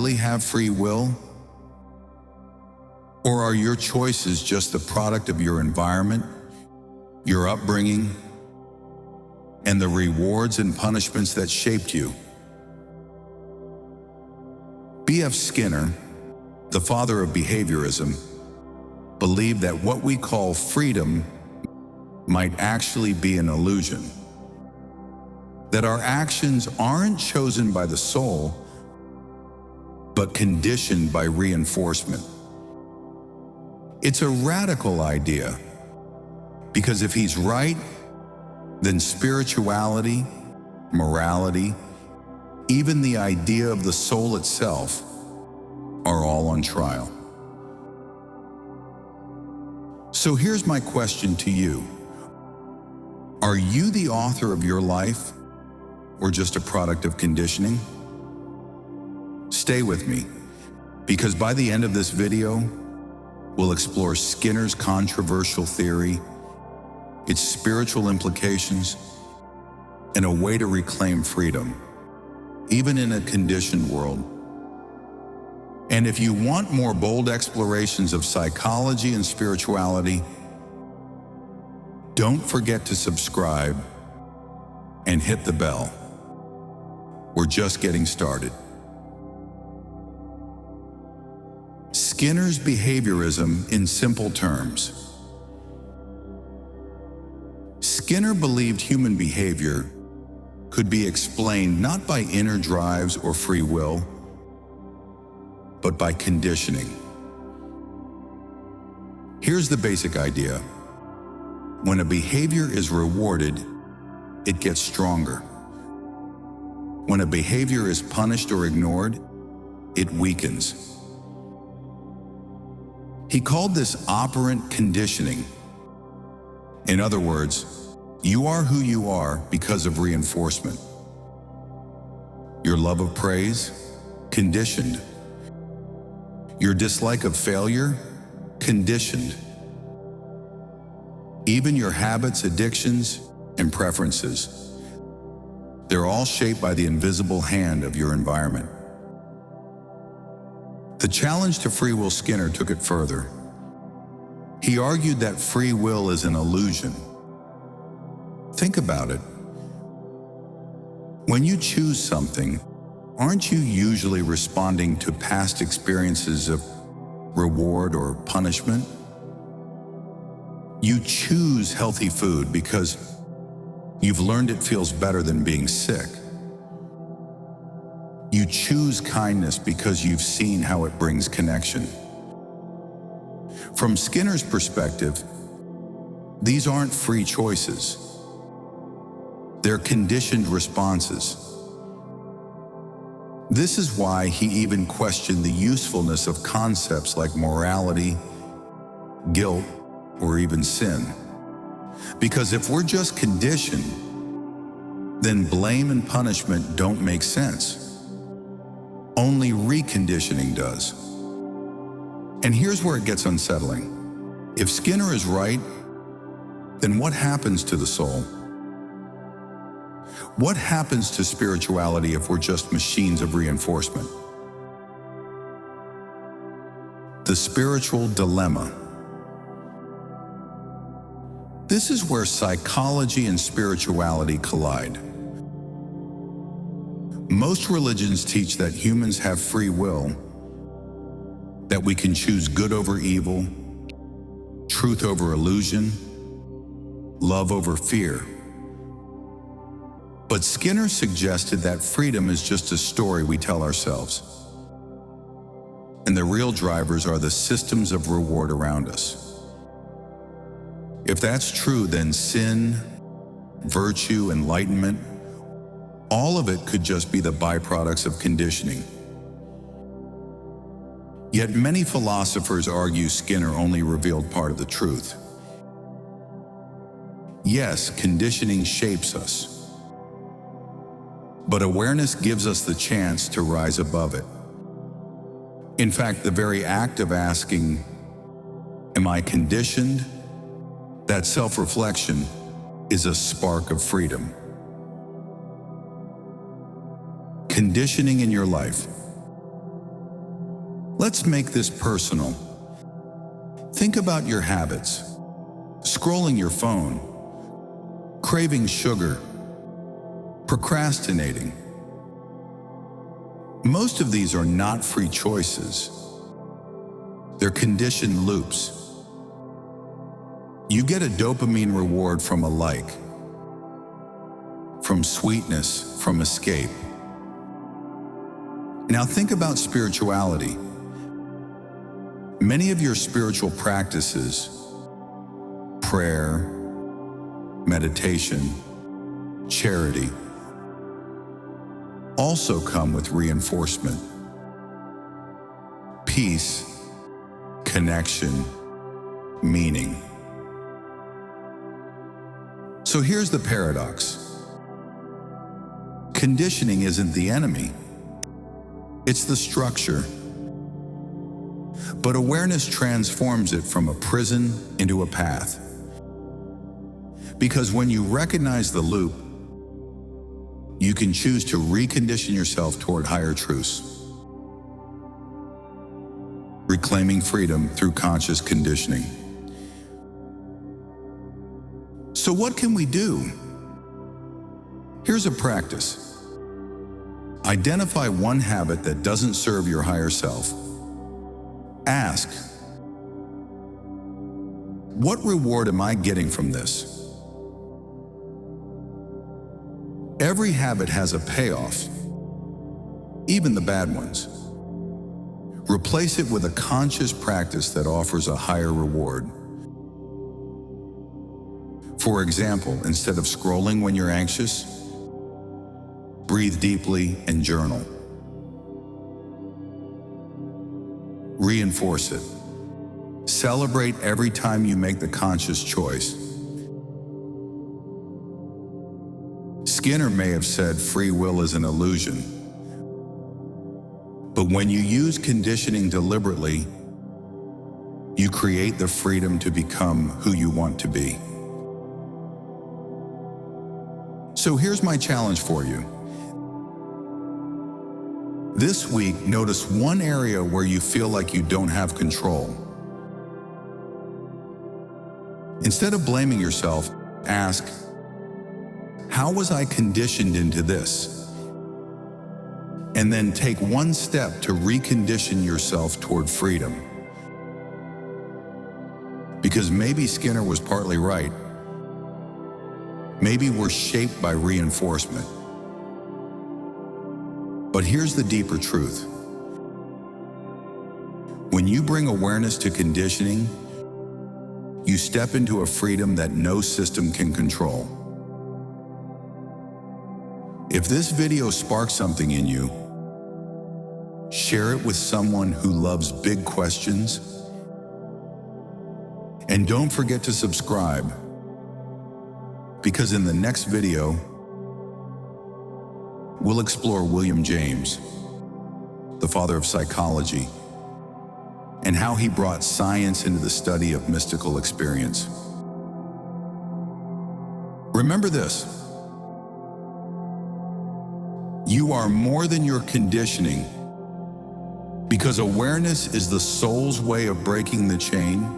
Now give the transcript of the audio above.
really have free will? Or are your choices just the product of your environment, your upbringing, and the rewards and punishments that shaped you? B.F. Skinner, the father of behaviorism, believed that what we call freedom might actually be an illusion. That our actions aren't chosen by the soul, but conditioned by reinforcement. It's a radical idea, because if he's right, then spirituality, morality, even the idea of the soul itself are all on trial. So here's my question to you. Are you the author of your life, or just a product of conditioning? Stay with me, because by the end of this video, we'll explore Skinner's controversial theory, its spiritual implications, and a way to reclaim freedom, even in a conditioned world. And if you want more bold explorations of psychology and spirituality, don't forget to subscribe and hit the bell. We're just getting started. Skinner's behaviorism in simple terms. Skinner believed human behavior could be explained not by inner drives or free will, but by conditioning. Here's the basic idea. When a behavior is rewarded, it gets stronger. When a behavior is punished or ignored, it weakens. He called this operant conditioning. In other words, you are who you are because of reinforcement. Your love of praise, conditioned. Your dislike of failure, conditioned. Even your habits, addictions, and preferences, they're all shaped by the invisible hand of your environment. The challenge to free will Skinner took it further. He argued that free will is an illusion. Think about it. When you choose something, aren't you usually responding to past experiences of reward or punishment? You choose healthy food because you've learned it feels better than being sick. You choose kindness because you've seen how it brings connection. From Skinner's perspective, these aren't free choices. They're conditioned responses. This is why he even questioned the usefulness of concepts like morality, guilt, or even sin. Because if we're just conditioned, then blame and punishment don't make sense. Only reconditioning does. And here's where it gets unsettling. If Skinner is right, then what happens to the soul? What happens to spirituality if we're just machines of reinforcement? The spiritual dilemma. This is where psychology and spirituality collide. Most religions teach that humans have free will, that we can choose good over evil, truth over illusion, love over fear. But Skinner suggested that freedom is just a story we tell ourselves, and the real drivers are the systems of reward around us. If that's true, then sin, virtue, enlightenment, all of it could just be the byproducts of conditioning. Yet many philosophers argue Skinner only revealed part of the truth. Yes, conditioning shapes us, but awareness gives us the chance to rise above it. In fact, the very act of asking, "Am I conditioned?" that self-reflection is a spark of freedom. Conditioning in your life. Let's make this personal. Think about your habits. Scrolling your phone, craving sugar, procrastinating. Most of these are not free choices. They're conditioned loops. You get a dopamine reward from a like, from sweetness, from escape. Now think about spirituality. Many of your spiritual practices, prayer, meditation, charity, also come with reinforcement. Peace, connection, meaning. So here's the paradox. Conditioning isn't the enemy. It's the structure. But awareness transforms it from a prison into a path. Because when you recognize the loop, you can choose to recondition yourself toward higher truths. Reclaiming freedom through conscious conditioning. So what can we do? Here's a practice. Identify one habit that doesn't serve your higher self. Ask, what reward am I getting from this? Every habit has a payoff, even the bad ones. Replace it with a conscious practice that offers a higher reward. For example, instead of scrolling when you're anxious, breathe deeply and journal. Reinforce it. Celebrate every time you make the conscious choice. Skinner may have said free will is an illusion. But when you use conditioning deliberately, you create the freedom to become who you want to be. So here's my challenge for you. This week, notice one area where you feel like you don't have control. Instead of blaming yourself, ask, how was I conditioned into this? And then take one step to recondition yourself toward freedom. Because maybe Skinner was partly right. Maybe we're shaped by reinforcement. But here's the deeper truth. When you bring awareness to conditioning, you step into a freedom that no system can control. If this video sparks something in you, share it with someone who loves big questions. And don't forget to subscribe, because in the next video, we'll explore William James, the father of psychology, and how he brought science into the study of mystical experience. Remember this: you are more than your conditioning, because awareness is the soul's way of breaking the chain